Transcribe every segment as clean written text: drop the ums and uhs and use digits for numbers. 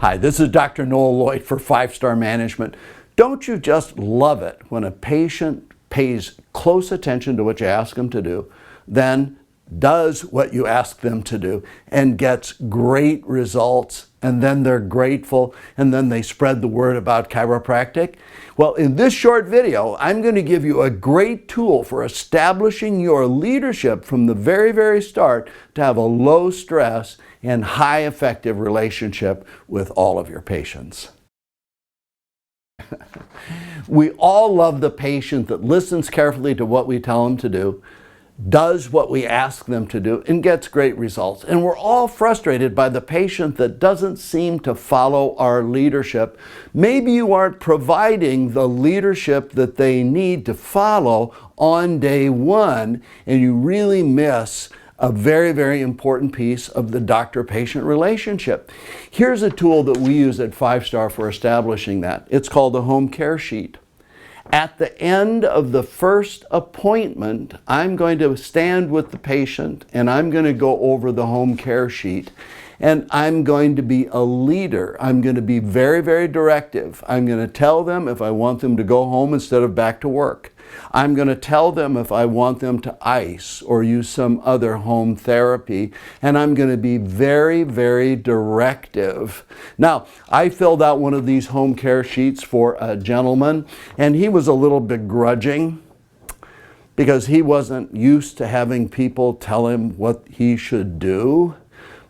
Hi, this is Dr. Noel Lloyd for 5-Star Management. Don't you just love it when a patient pays close attention to what you ask them to do, then does what you ask them to do and gets great results, and then they're grateful, and then they spread the word about chiropractic? Well, in this short video, I'm going to give you a great tool for establishing your leadership from the very start to have a low stress and high effective relationship with all of your patients. We all love the patient that listens carefully to what we tell them to do, does what we ask them to do, and gets great results. And we're all frustrated by the patient that doesn't seem to follow our leadership. Maybe you aren't providing the leadership that they need to follow on day one, and you really miss a very important piece of the doctor-patient relationship. Here's a tool that we use at 5-Star for establishing that. It's called the home care sheet. At the end of the first appointment, I'm going to stand with the patient and I'm going to go over the home care sheet. And I'm going to be a leader. I'm going to be very directive. I'm going to tell them if I want them to go home instead of back to work. I'm going to tell them if I want them to ice or use some other home therapy. And I'm going to be very directive. Now, I filled out one of these home care sheets for a gentleman, and he was a little begrudging because he wasn't used to having people tell him what he should do.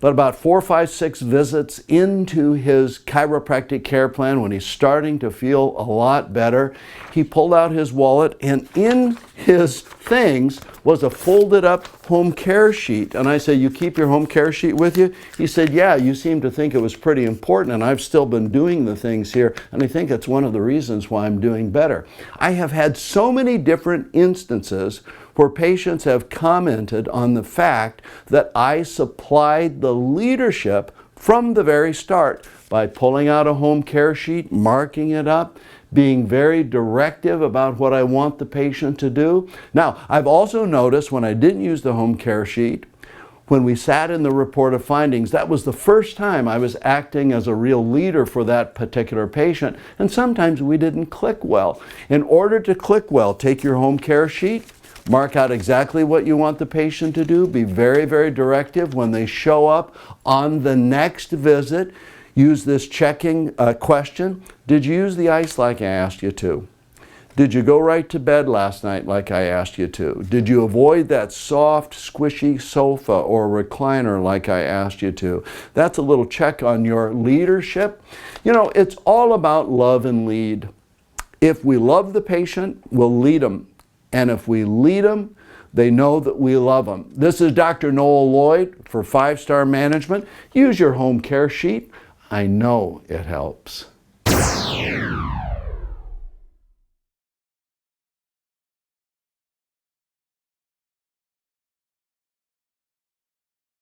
But about 4, 5, 6 visits into his chiropractic care plan, when he's starting to feel a lot better, he pulled out his wallet, and in his things was a folded up home care sheet. And I said, "You keep your home care sheet with you?" He said, "Yeah, you seem to think it was pretty important, and I've still been doing the things here, and I think it's one of the reasons why I'm doing better." I have had so many different instances where patients have commented on the fact that I supplied the leadership from the very start by pulling out a home care sheet, marking it up, being very directive about what I want the patient to do. Now, I've also noticed when I didn't use the home care sheet, when we sat in the report of findings, that was the first time I was acting as a real leader for that particular patient, and sometimes we didn't click well. In order to click well, take your home care sheet, mark out exactly what you want the patient to do. Be very directive when they show up on the next visit. Use this checking question. Did you use the ice like I asked you to? Did you go right to bed last night like I asked you to? Did you avoid that soft, squishy sofa or recliner like I asked you to? That's a little check on your leadership. You know, it's all about love and lead. If we love the patient, we'll lead them. And if we lead them, they know that we love them. This is Dr. Noel Lloyd for 5-Star Management. Use your home care sheet. I know it helps.